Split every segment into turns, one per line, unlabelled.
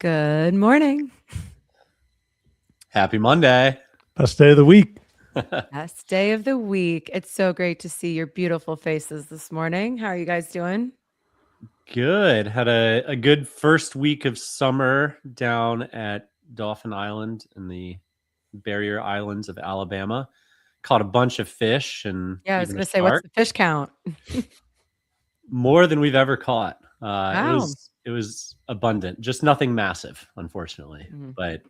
Good morning.
Happy Monday.
Best day of the week.
Best day of the week. It's so great to see your beautiful faces this morning. How are you guys doing?
Good. Had a good first week of summer down at Dauphin Island in the Barrier Islands of Alabama. Caught a bunch of fish and
I was going to say, what's the fish count?
More than we've ever caught.
Wow.
It was abundant, just nothing massive, unfortunately. But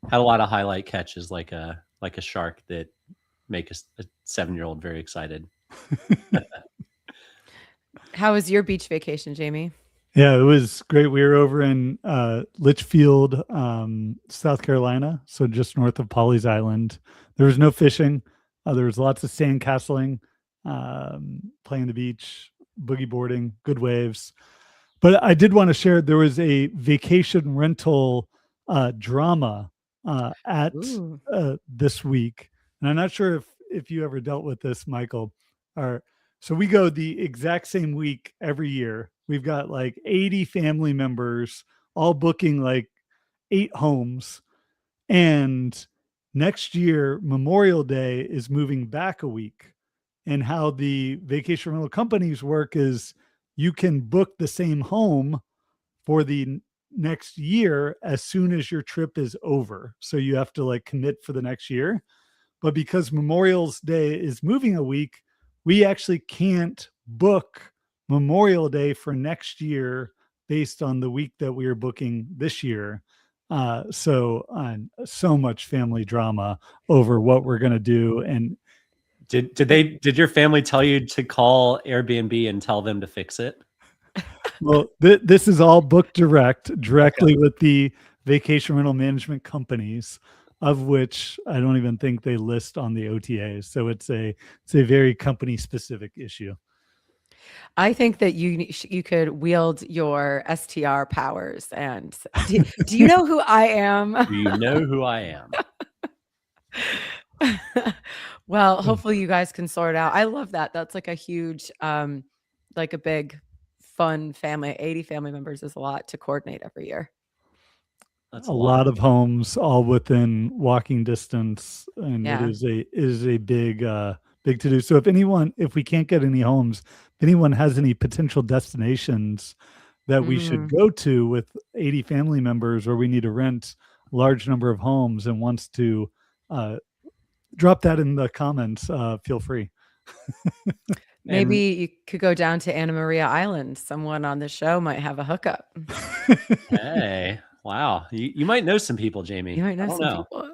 had a lot of highlight catches, like a shark that make a 7-year-old very excited.
How was your beach vacation, Jamie?
Yeah, it was great. We were over in Litchfield, South Carolina, so just north of Pawleys Island. There was no fishing. There was lots of sand castling, playing the beach, boogie boarding, good waves. But I did want to share, there was a vacation rental drama at this week. And I'm not sure if you ever dealt with this, Michael. So we go the exact same week every year. We've got like 80 family members all booking like 8 homes. And next year, Memorial Day is moving back a week. And how the vacation rental companies work is you can book the same home for the next year as soon as your trip is over. So you have to like commit for the next year. But because Memorial's Day is moving a week, we actually can't book Memorial Day for next year based on the week that we are booking this year. So much family drama over what we're going to do. And
did your family tell you to call Airbnb and tell them to fix it?
Well, this is all booked directly with the vacation rental management companies, of which I don't even think they list on the OTAs. So it's a very company specific issue.
I think that you could wield your STR powers and do you know who I am?
Do you know who I
am? Well, hopefully you guys can sort it out. I love that. That's like a huge, like a big fun family. 80 family members is a lot to coordinate every year.
That's a lot of homes all within walking distance. And it is a big to do. So if we can't get any homes, if anyone has any potential destinations that we should go to with 80 family members, or we need to rent a large number of homes and wants to drop that in the comments, feel free.
Maybe you could go down to Anna Maria Island. Someone on the show might have a hookup.
Hey, wow. You might know some people, Jamie.
You might know some people.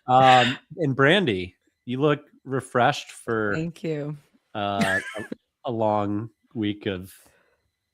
And Brandy, you look refreshed for
thank you.
A long week of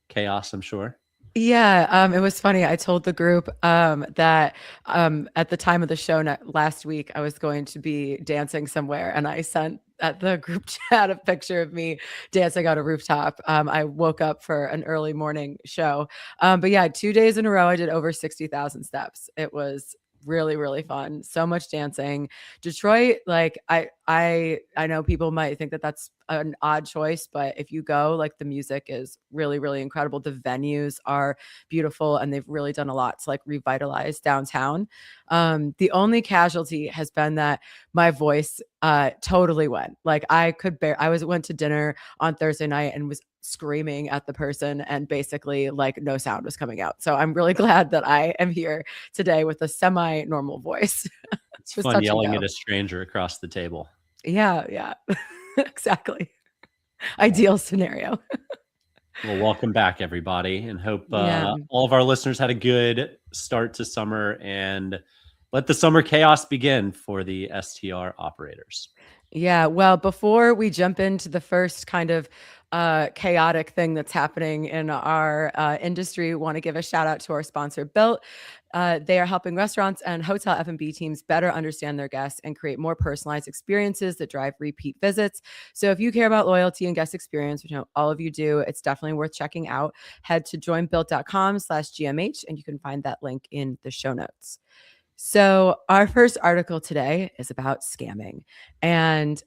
chaos, I'm sure.
Yeah, it was funny. I told the group that at the time of the show last week, I was going to be dancing somewhere, and I sent at the group chat a picture of me dancing on a rooftop. I woke up for an early morning show, but yeah, 2 days in a row, I did over 60,000 steps. It was really, really fun. So much dancing. Detroit, like I know people might think that that's an odd choice, but if you go, like the music is really, really incredible. The venues are beautiful, and they've really done a lot to like revitalize downtown. The only casualty has been that my voice totally went. Like I went to dinner on Thursday night and was screaming at the person, and basically like no sound was coming out. So I'm really glad that I am here today with a semi-normal voice.
It's fun yelling at a stranger across the table.
Yeah. Exactly. Ideal scenario.
Well, welcome back, everybody, and hope all of our listeners had a good start to summer, and let the summer chaos begin for the STR operators.
Yeah, well, before we jump into the first kind of chaotic thing that's happening in our industry, we want to give a shout out to our sponsor, Bilt. They are helping restaurants and hotel F&B teams better understand their guests and create more personalized experiences that drive repeat visits. So if you care about loyalty and guest experience, which I know all of you do, it's definitely worth checking out. Head to joinbilt.com/GMH, and you can find that link in the show notes. So our first article today is about scamming. And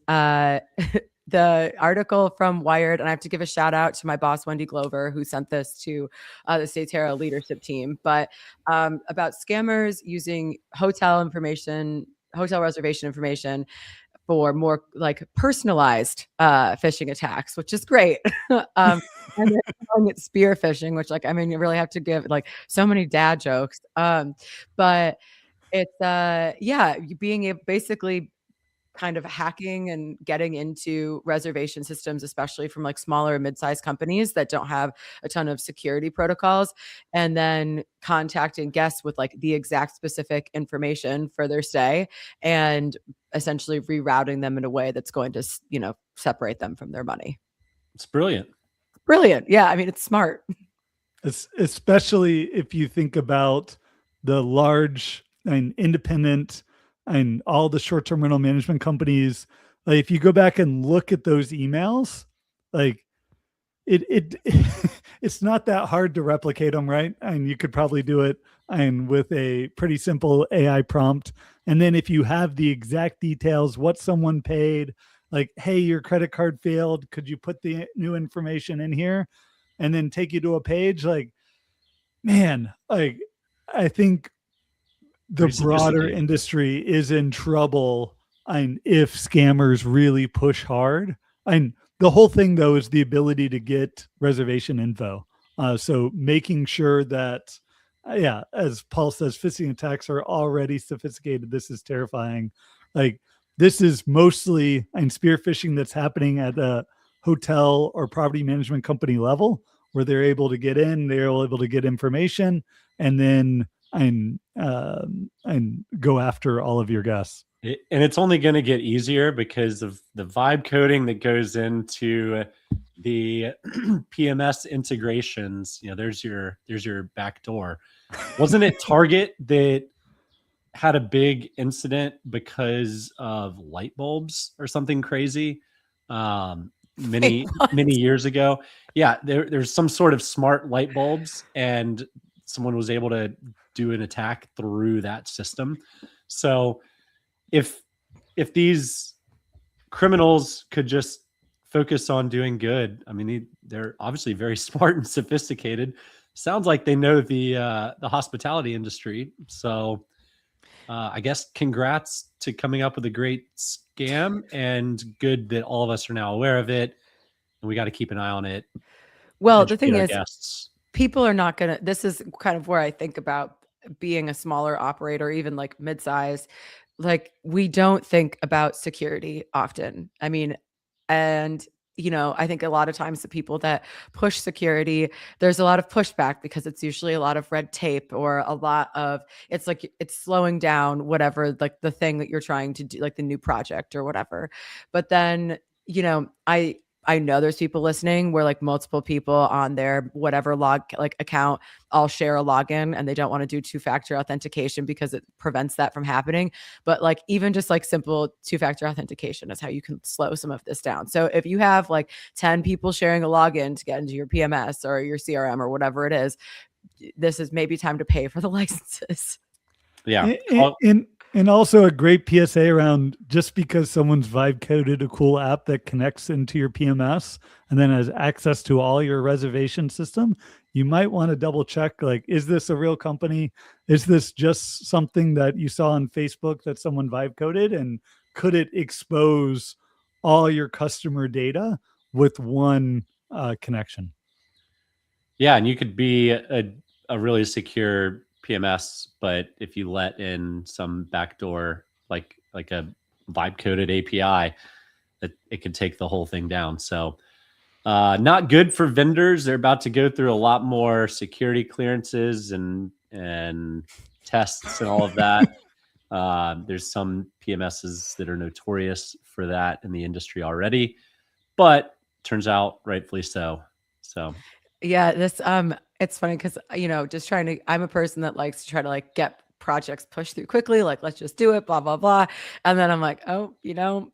the article from Wired, and I have to give a shout out to my boss, Wendy Glover, who sent this to the Statera leadership team, but about scammers using hotel reservation information for more like personalized phishing attacks, which is great. And they're calling it spear phishing, which like, I mean, you really have to give like so many dad jokes. But it's being basically kind of hacking and getting into reservation systems, especially from like smaller mid-sized companies that don't have a ton of security protocols, and then contacting guests with like the exact specific information for their stay and essentially rerouting them in a way that's going to, separate them from their money.
It's brilliant.
Brilliant. Yeah. I mean, it's smart.
Especially if you think about the large and independent and all the short-term rental management companies. Like if you go back and look at those emails, like it's not that hard to replicate them, right? And you could probably do it and with a pretty simple AI prompt. And then if you have the exact details, what someone paid, like, hey, your credit card failed, could you put the new information in here? And then take you to a page, like, man, like I think the broader industry is in trouble. And if scammers really push hard, and the whole thing though is the ability to get reservation info. So making sure that, as Paul says, phishing attacks are already sophisticated. This is terrifying. Like this is mostly spear phishing that's happening at a hotel or property management company level, where they're able to get in, they're able to get information, and then and go after all of your guests.
And it's only going to get easier because of the vibe coding that goes into the PMS integrations. There's your back door. Wasn't it Target that had a big incident because of light bulbs or something crazy many years ago? Yeah, there's some sort of smart light bulbs, and someone was able to do an attack through that system. So if these criminals could just focus on doing good, I mean, they're obviously very smart and sophisticated. Sounds like they know the hospitality industry. So I guess congrats to coming up with a great scam, and good that all of us are now aware of it, and we got to keep an eye on it.
Well, the thing is,
guests.
People are not going to, this is kind of where I think about being a smaller operator, even like mid-size. Like we don't think about security often. I mean, and I think a lot of times the people that push security, there's a lot of pushback because it's usually a lot of red tape or a lot of, it's like, it's slowing down whatever, like the thing that you're trying to do, like the new project or whatever. But then, I know there's people listening where like multiple people on their whatever account all share a login, and they don't want to do two-factor authentication because it prevents that from happening. But like even just like simple two-factor authentication is how you can slow some of this down. So if you have like 10 people sharing a login to get into your PMS or your CRM or whatever it is, this is maybe time to pay for the licenses.
Yeah.
And also a great PSA around, just because someone's vibe coded a cool app that connects into your PMS and then has access to all your reservation system, you might want to double check, like, is this a real company? Is this just something that you saw on Facebook that someone vibe coded? And could it expose all your customer data with one connection?
Yeah. And you could be a really secure PMS, but if you let in some backdoor, like a vibe coded API, that it could take the whole thing down. So not good for vendors. They're about to go through a lot more security clearances and tests and all of that. There's some PMSs that are notorious for that in the industry already, but turns out rightfully so. So
yeah, this it's funny because just I'm a person that likes to try to like get projects pushed through quickly, like let's just do it, blah blah blah, and then I'm like,
every now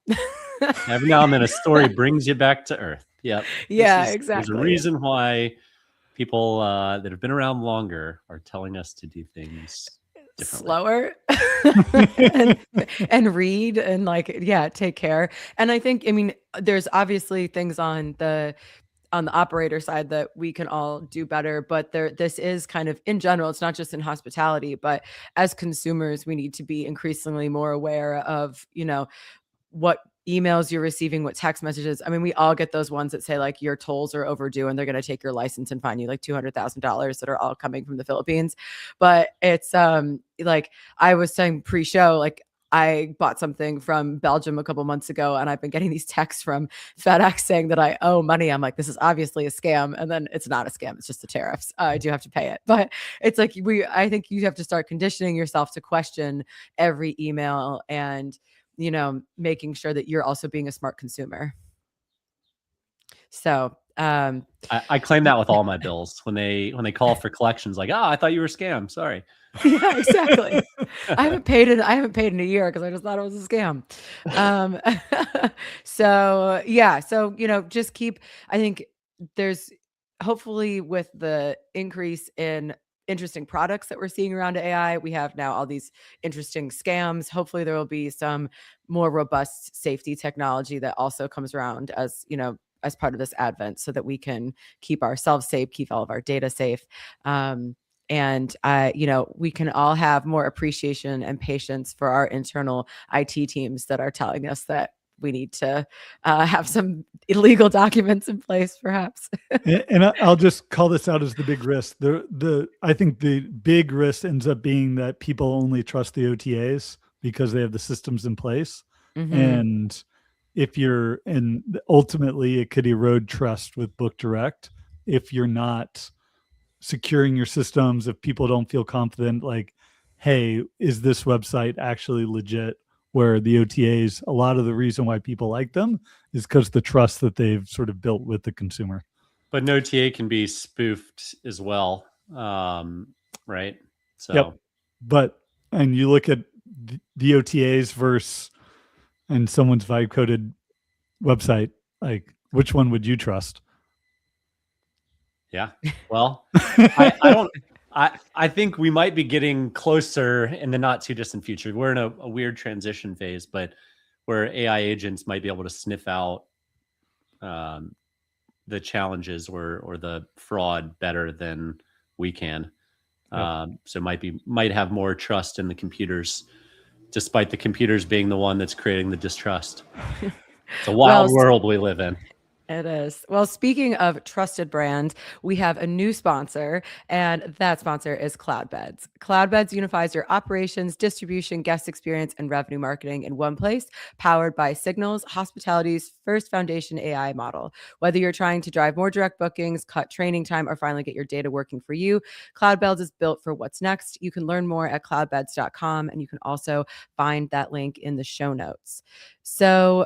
and then a story brings you back to earth. Yep.
Yeah, exactly.
There's a reason why people that have been around longer are telling us to do things differently.
slower and read and take care. And I think, there's obviously things on the operator side that we can all do better, but this is kind of in general, it's not just in hospitality, but as consumers, we need to be increasingly more aware of, what emails you're receiving, what text messages. We all get those ones that say like your tolls are overdue and they're going to take your license and fine you like $200,000 that are all coming from the Philippines. But it's like I was saying pre-show, like I bought something from Belgium a couple months ago and I've been getting these texts from FedEx saying that I owe money. I'm like, this is obviously a scam. And then it's not a scam. It's just the tariffs. I do have to pay it. But it's like I think you have to start conditioning yourself to question every email and making sure that you're also being a smart consumer. So
I claim that with all my bills when they call for collections, like, I thought you were a scam. Sorry.
Yeah, exactly. I haven't paid in a year because I just thought it was a scam. So just keep. I think there's hopefully with the increase in interesting products that we're seeing around AI, we have now all these interesting scams. Hopefully there will be some more robust safety technology that also comes around as part of this advent so that we can keep ourselves safe, keep all of our data safe. And we can all have more appreciation and patience for our internal IT teams that are telling us that we need to have some illegal documents in place, perhaps.
And I'll just call this out as the big risk. I think the big risk ends up being that people only trust the OTAs because they have the systems in place.
Mm-hmm.
And ultimately it could erode trust with Book Direct if you're not securing your systems, if people don't feel confident, like, hey, is this website actually legit? Where the OTAs, a lot of the reason why people like them is because the trust that they've sort of built with the consumer.
But an OTA can be spoofed as well, right? So,
yep. And you look at the OTAs versus and someone's vibe coded website, like which one would you trust?
Yeah, well, I don't. I think we might be getting closer in the not too distant future. We're in a weird transition phase, but where AI agents might be able to sniff out the challenges or the fraud better than we can. Yep. So might have more trust in the computers, despite the computers being the one that's creating the distrust. It's a wild world we live in.
It is. Well, speaking of trusted brand, we have a new sponsor, and that sponsor is Cloudbeds. Cloudbeds unifies your operations, distribution, guest experience, and revenue marketing in one place, powered by Signals, Hospitality's first foundation AI model. Whether you're trying to drive more direct bookings, cut training time, or finally get your data working for you, Cloudbeds is built for what's next. You can learn more at cloudbeds.com, and you can also find that link in the show notes. So,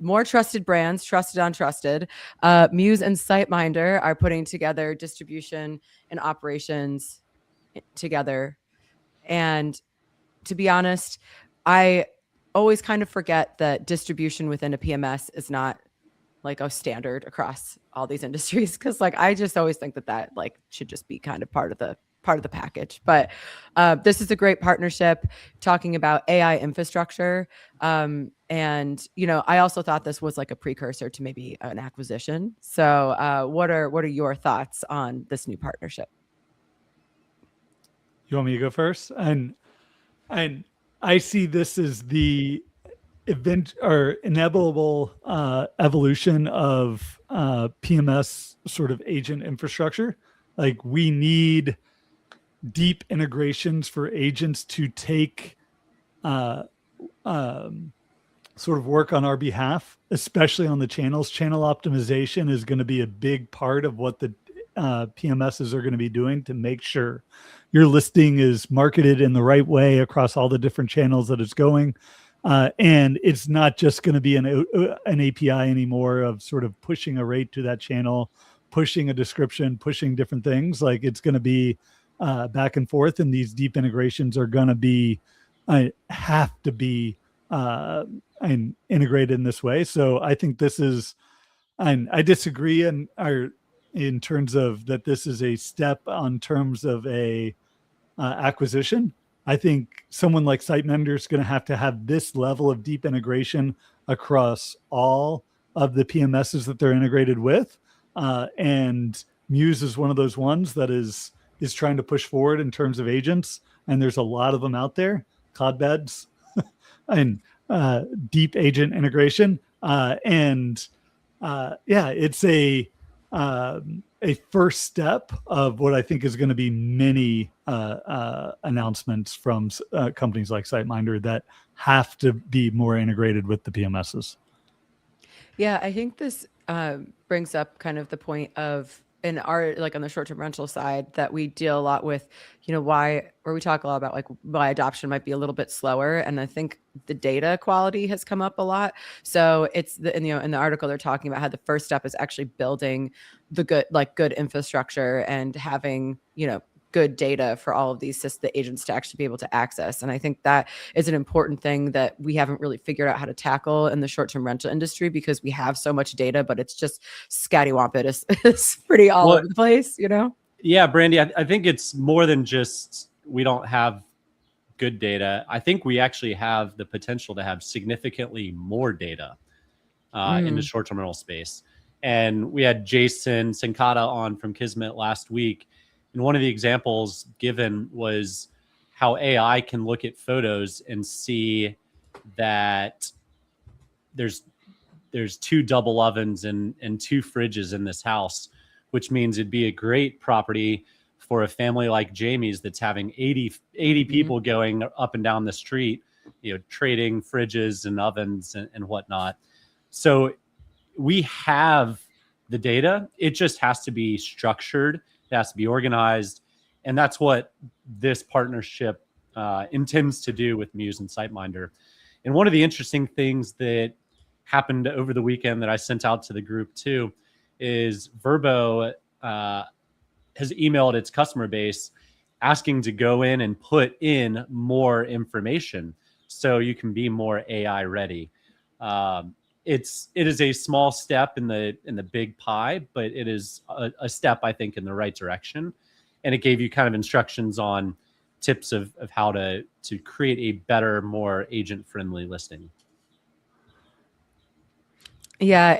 more trusted brands, trusted, untrusted. Mews and SiteMinder are putting together distribution and operations together. And to be honest, I always kind of forget that distribution within a PMS is not like a standard across all these industries. Cause like, I just always think that like should just be kind of part of the package. But this is a great partnership talking about AI infrastructure. And I also thought this was like a precursor to maybe an acquisition. So what are your thoughts on this new partnership?
You want me to go first? And I see this as the event or inevitable evolution of PMS sort of agent infrastructure. Like we need deep integrations for agents to take sort of work on our behalf, especially on the channels. Channel optimization is going to be a big part of what the PMSs are going to be doing to make sure your listing is marketed in the right way across all the different channels that it's going. And it's not just going to be an API anymore of sort of pushing a rate to that channel, pushing a description, pushing different things. Like it's going to be back and forth, and these deep integrations are going to be have to be and integrated in this way. So I think this is, and I disagree in terms of that this is a step on terms of a acquisition. I think someone like SiteMinder is going to have this level of deep integration across all of the PMSs that they're integrated with. And Mews is one of those ones that is trying to push forward in terms of agents. And there's a lot of them out there, Cloudbeds and deep agent integration. It's a first step of what I think is going to be many announcements from companies like SiteMinder that have to be more integrated with the PMSs.
Yeah, I think this brings up kind of the point of in our, like on the short-term rental side, that we deal a lot with, where we talk a lot about like why adoption might be a little bit slower. And I think the data quality has come up a lot. So it's in the article, they're talking about how the first step is actually building the good infrastructure and having, good data for all of the agents to actually be able to access. And I think that is an important thing that we haven't really figured out how to tackle in the short-term rental industry, because we have so much data, but it's just scattywampus. It's pretty all over the place,
Yeah, Brandy, I think it's more than just we don't have good data. I think we actually have the potential to have significantly more data in the short-term rental space. And we had Jason Senkata on from Kismet last week. And one of the examples given was how AI can look at photos and see that there's 2 double ovens and 2 fridges in this house, which means it'd be a great property for a family like Jamie's that's having 80 people going up and down the street, trading fridges and ovens and whatnot. So we have the data. It just has to be structured. It has to be organized. And that's what this partnership intends to do with Mews and SiteMinder. And one of the interesting things that happened over the weekend that I sent out to the group too is Vrbo has emailed its customer base asking to go in and put in more information so you can be more AI ready. It is a small step in the big pie, but it is a step, I think, in the right direction. And it gave you kind of instructions on tips of how to create a better, more agent-friendly listing.
Yeah,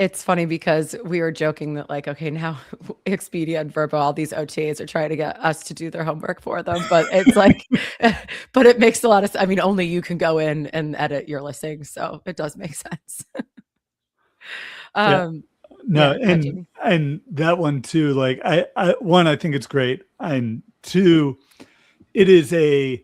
it's funny because we were joking that like, okay, now Expedia and Vrbo, all these OTAs are trying to get us to do their homework for them, but it's like, but it makes a lot of sense. I mean, only you can go in and edit your listing, so it does make sense.
And that one too, like I think it's great, and 2, it is a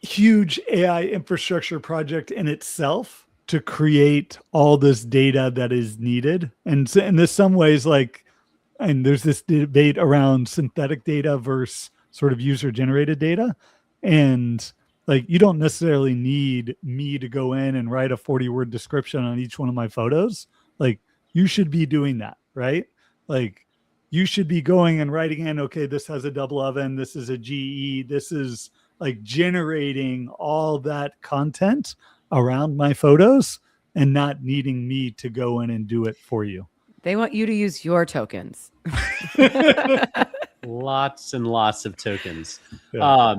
huge AI infrastructure project in itself to create all this data that is needed. And so, and there's some ways and there's this debate around synthetic data versus sort of user generated data. And like, you don't necessarily need me to go in and write a 40-word description on each one of my photos. Like, you should be doing that, right? Like, you should be going and writing in, okay, this has a double oven, this is a GE, this is like generating all that content around my photos and not needing me to go in and do it for you.
They want you to use your tokens.
Lots and lots of tokens. Yeah.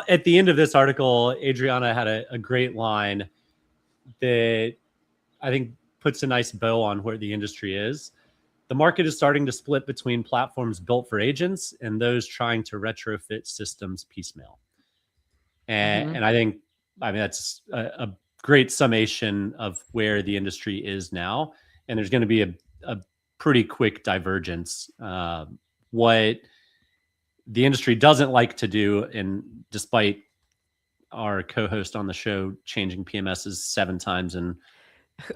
At the end of this article, Adriana had a great line that I think puts a nice bow on where the industry is. The market is starting to split between platforms built for agents and those trying to retrofit systems piecemeal. And I mean, that's a great summation of where the industry is now. And there's going to be a pretty quick divergence. What the industry doesn't like to do, and despite our co-host on the show changing PMSs 7 times in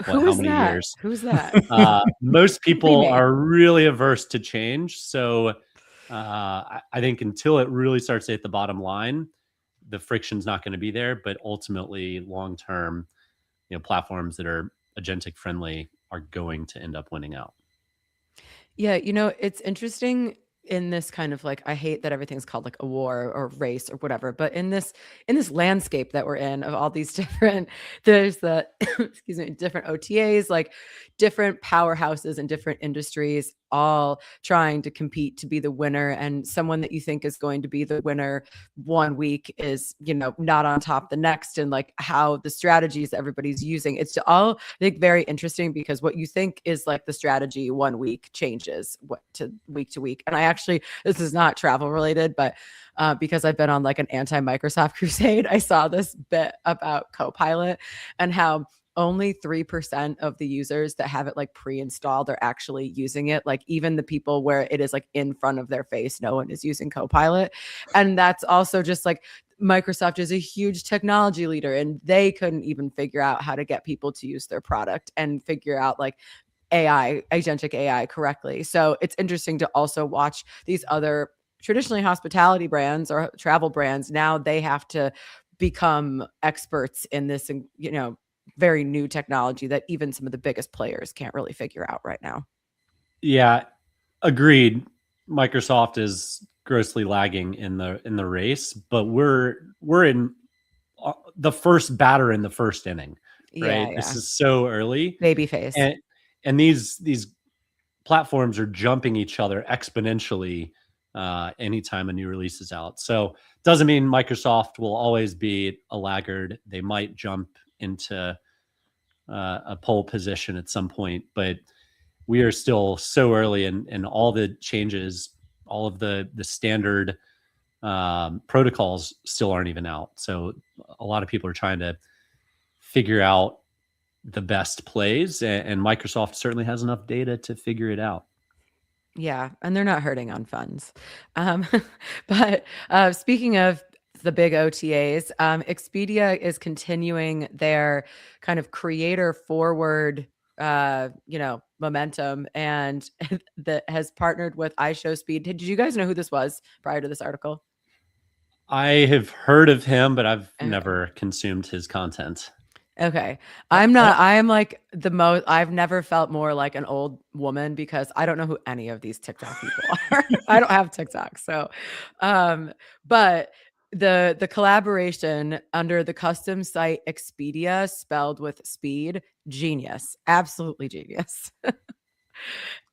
how many years?
Who's that?
Most people are really averse to change. So I think until it really starts to hit the bottom line, the friction's not going to be there. But ultimately, long term, platforms that are agentic friendly are going to end up winning out.
Yeah, it's interesting. in this kind of like, I hate that everything's called like a war or race or whatever, but in this landscape that we're in of all these different, there's the excuse me, different OTAs, like different powerhouses in different industries, all trying to compete to be the winner. And someone that you think is going to be the winner one week is, not on top the next, and like how the strategies everybody's using. It's all, I think, very interesting, because what you think is like the strategy one week changes to week. And I actually, this is not travel related, but because I've been on like an anti-Microsoft crusade, I saw this bit about Copilot and how only 3% of the users that have it like pre-installed are actually using it. Like even the people where it is like in front of their face, no one is using Copilot. And that's also just like, Microsoft is a huge technology leader, and they couldn't even figure out how to get people to use their product and figure out like agentic AI correctly. So it's interesting to also watch these other traditionally hospitality brands or travel brands. Now they have to become experts in this, very new technology that even some of the biggest players can't really figure out right now.
Yeah, agreed. Microsoft is grossly lagging in the race, but we're in the first batter in the first inning, right?
Yeah.
This is so early.
Baby face.
And these platforms are jumping each other exponentially anytime a new release is out. So doesn't mean Microsoft will always be a laggard. They might jump into a pole position at some point, but we are still so early, and all the changes, all of the standard protocols still aren't even out. So a lot of people are trying to figure out the best plays, and Microsoft certainly has enough data to figure it out.
Yeah, and they're not hurting on funds. But speaking of the big OTAs, Expedia is continuing their kind of creator forward, momentum, and that has partnered with IShowSpeed. Did you guys know who this was prior to this article?
I have heard of him, but I've
Okay.
never consumed his content.
Okay. I'm like I've never felt more like an old woman, because I don't know who any of these TikTok people are. I don't have TikTok. So, but the collaboration under the custom site Expedia, spelled with speed, genius, absolutely genius.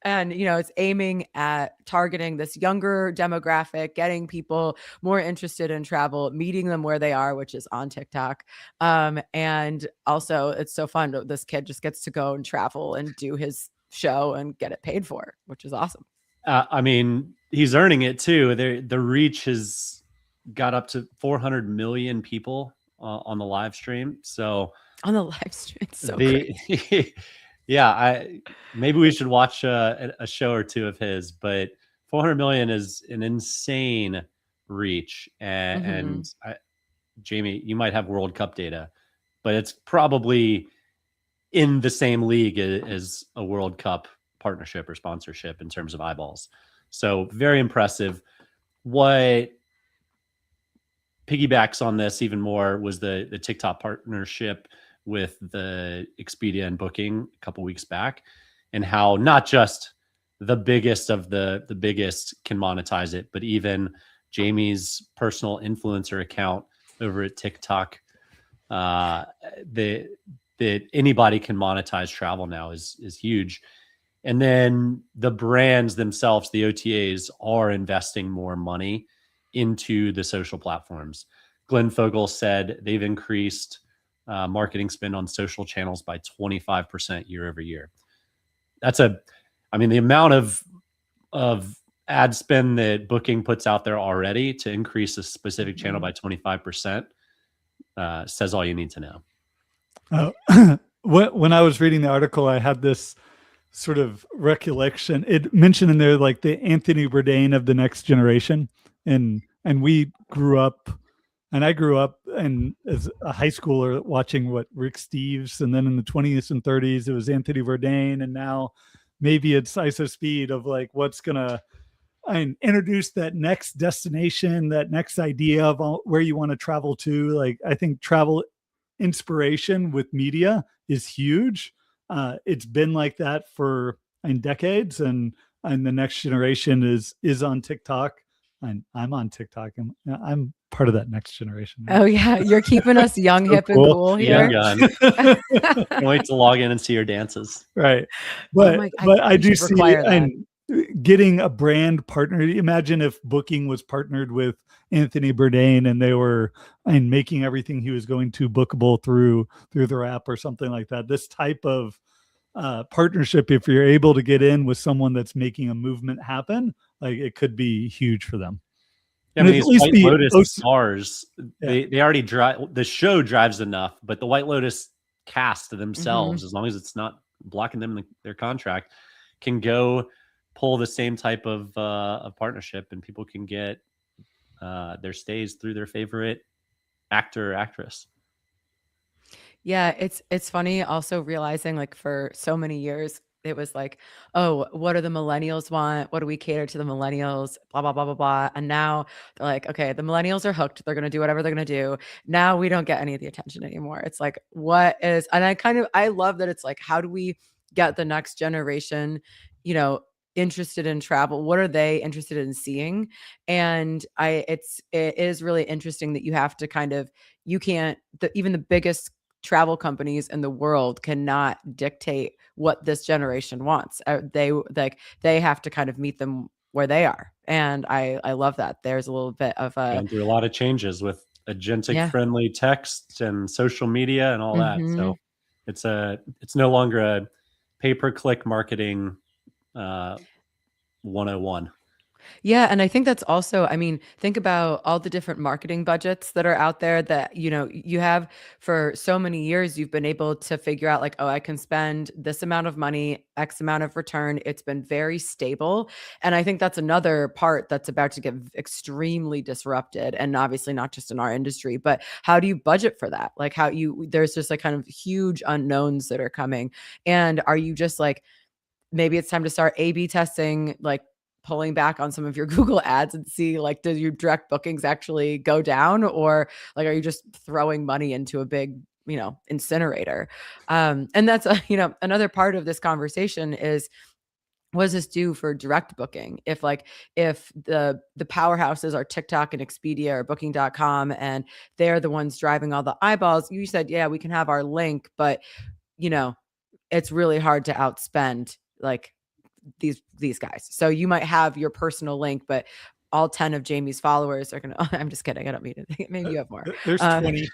And, it's aiming at targeting this younger demographic, getting people more interested in travel, meeting them where they are, which is on TikTok. And also it's so fun. This kid just gets to go and travel and do his show and get it paid for, which is awesome.
I mean, he's earning it too. The reach has got up to 400 million people on the live stream. So
on the live stream, it's so great.
Yeah, maybe we should watch a show or two of his, but 400 million is an insane reach. And Jamie, you might have World Cup data, but it's probably in the same league as a World Cup partnership or sponsorship in terms of eyeballs. So very impressive. What piggybacks on this even more was the TikTok partnership with the Expedia and Booking a couple weeks back, and how not just the biggest of the biggest can monetize it, but even Jamie's personal influencer account over at TikTok, that anybody can monetize travel now is huge. And then the brands themselves, the OTAs, are investing more money into the social platforms. Glenn Fogel said they've increased marketing spend on social channels by 25% year over year. The amount of ad spend that Booking puts out there already to increase a specific channel by 25% says all you need to know.
When I was reading the article, I had this sort of recollection. It mentioned in there like the Anthony Bourdain of the next generation, and we grew up. And I grew up as a high schooler watching Rick Steves, and then in the 20s and 30s it was Anthony Bourdain, and now maybe it's IShowSpeed of like what's gonna introduce that next destination, that next idea of where you want to travel to. Like I think travel inspiration with media is huge. It's been like that for decades, and and the next generation is on TikTok, and I'm on TikTok, and I'm part of that next generation.
Oh yeah, you're keeping us young,
So
hip,
cool.
and cool
Young
here.
gun. Can't wait to log in and see your dances.
Right.
Oh
But I
we
do
should
see,
require that.
and getting a brand partner. Imagine if Booking was partnered with Anthony Bourdain and they were making everything he was going to bookable through their app or something like that. This type of partnership, if you're able to get in with someone that's making a movement happen, like it could be huge for them.
Yeah, I mean, these White Lotus stars,
Yeah.
they already drive, the show drives enough, but the White Lotus cast themselves, as long as it's not blocking them in their contract, can go pull the same type of partnership, and people can get their stays through their favorite actor or actress.
Yeah, it's funny also realizing, like, for so many years it was like, oh, what do the millennials want? What do we cater to the millennials? Blah, blah, blah, blah, blah. And now they're like, okay, the millennials are hooked. They're going to do whatever they're going to do. Now we don't get any of the attention anymore. It's like, what is, and I love that it's like, how do we get the next generation, interested in travel? What are they interested in seeing? And it is really interesting that you have to kind of, you can't, even the biggest travel companies in the world cannot dictate what this generation wants. They have to kind of meet them where they are. And I love that. There's a little bit of
going through a lot of changes with agentic friendly text and social media and all that. So it's no longer a pay-per-click marketing 101.
Yeah. And I think that's also, I mean, think about all the different marketing budgets that are out there that, you have for so many years, you've been able to figure out like, oh, I can spend this amount of money, X amount of return. It's been very stable. And I think that's another part that's about to get extremely disrupted. And obviously not just in our industry, but how do you budget for that? Like there's just like kind of huge unknowns that are coming. And are you just like, maybe it's time to start A/B testing, like pulling back on some of your Google ads and see like, do your direct bookings actually go down, or like, are you just throwing money into a big, incinerator? And that's, another part of this conversation is, what does this do for direct booking? If the powerhouses are TikTok and Expedia or booking.com, and they're the ones driving all the eyeballs, you said, yeah, we can have our link, but it's really hard to outspend like these guys. So you might have your personal link, but all 10 of Jamie's followers are going to, I'm just kidding. I don't mean it. Maybe you have more.
There's 20.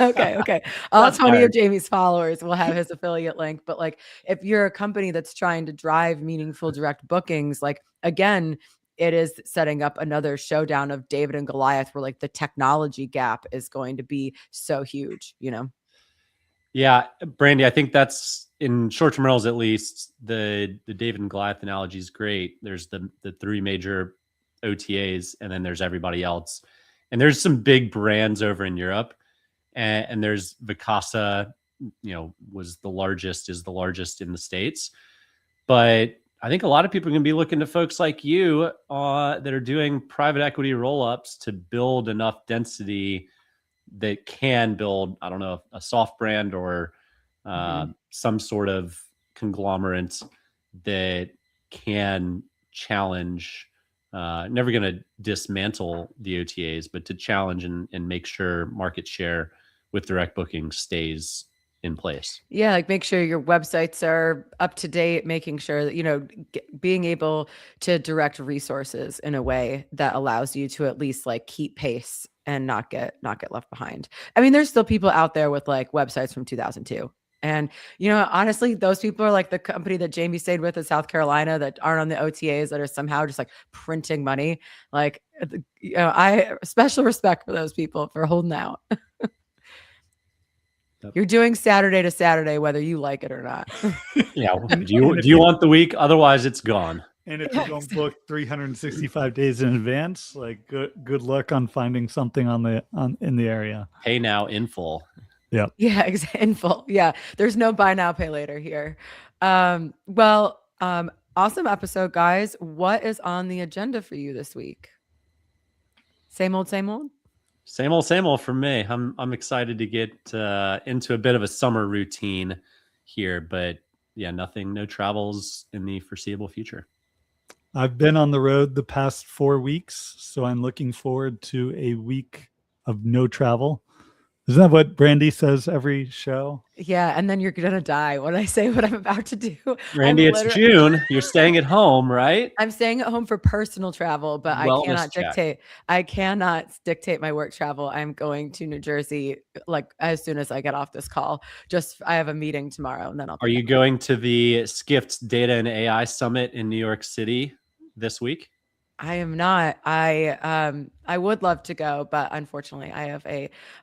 Okay. All 20 of Jamie's followers will have his affiliate link. But like, if you're a company that's trying to drive meaningful direct bookings, like, again, it is setting up another showdown of David and Goliath, where like the technology gap is going to be so huge,
Yeah, Brandy, I think that's, in short-term rentals at least, the David and Goliath analogy is great. There's the three major OTAs, and then there's everybody else. And there's some big brands over in Europe, and there's Vacasa, is the largest in the States. But I think a lot of people are going to be looking to folks like you that are doing private equity roll-ups to build enough density that can build, I don't know, a soft brand or some sort of conglomerate that can challenge, never going to dismantle the OTAs, but to challenge and make sure market share with direct booking stays in place.
Yeah, like make sure your websites are up to date, making sure that, being able to direct resources in a way that allows you to at least like keep pace and not get left behind. I mean, there's still people out there with like websites from 2002. And, honestly, those people are like the company that Jamie stayed with in South Carolina that aren't on the OTAs, that are somehow just like printing money. Like, I special respect for those people for holding out. You're doing Saturday to Saturday, whether you like it or not.
Yeah. Do you want the week? Otherwise, it's gone.
And if you don't book 365 days in advance, like good luck on finding something in the area.
Pay now in full.
Yeah.
Yeah, in full. Yeah. There's no buy now, pay later here. Awesome episode, guys. What is on the agenda for you this week? Same old, same old?
Same old for me. I'm excited to get into a bit of a summer routine here, but yeah, no travels in the foreseeable future.
I've been on the road the past 4 weeks, so I'm looking forward to a week of no travel. Isn't that what Brandy says every show?
Yeah, and then you're gonna die when I say what I'm about to do.
Randy, it's June. You're staying at home, right?
I'm staying at home for personal travel, but
Wellness check.
I cannot dictate my work travel. I'm going to New Jersey like as soon as I get off this call. I have a meeting tomorrow and then I'll
Are you going to the Skift Data and AI Summit in New York City this week?
I am not. I would love to go, but unfortunately, I have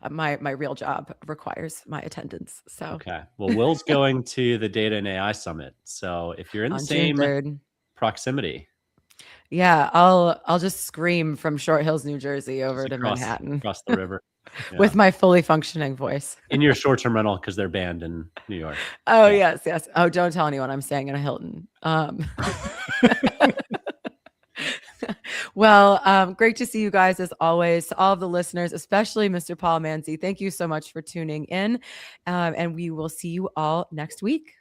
my real job requires my attendance. So
okay. Well, Will's going to the Data and AI Summit. So if you're in the same proximity,
yeah, I'll just scream from Short Hills, New Jersey, over to Manhattan,
across the river,
with my fully functioning voice
in your short-term rental because they're banned in New York.
Oh yes. Oh, don't tell anyone I'm staying in a Hilton. Well, great to see you guys as always. To all of the listeners, especially Mr. Paul Manzi, thank you so much for tuning in. And we will see you all next week.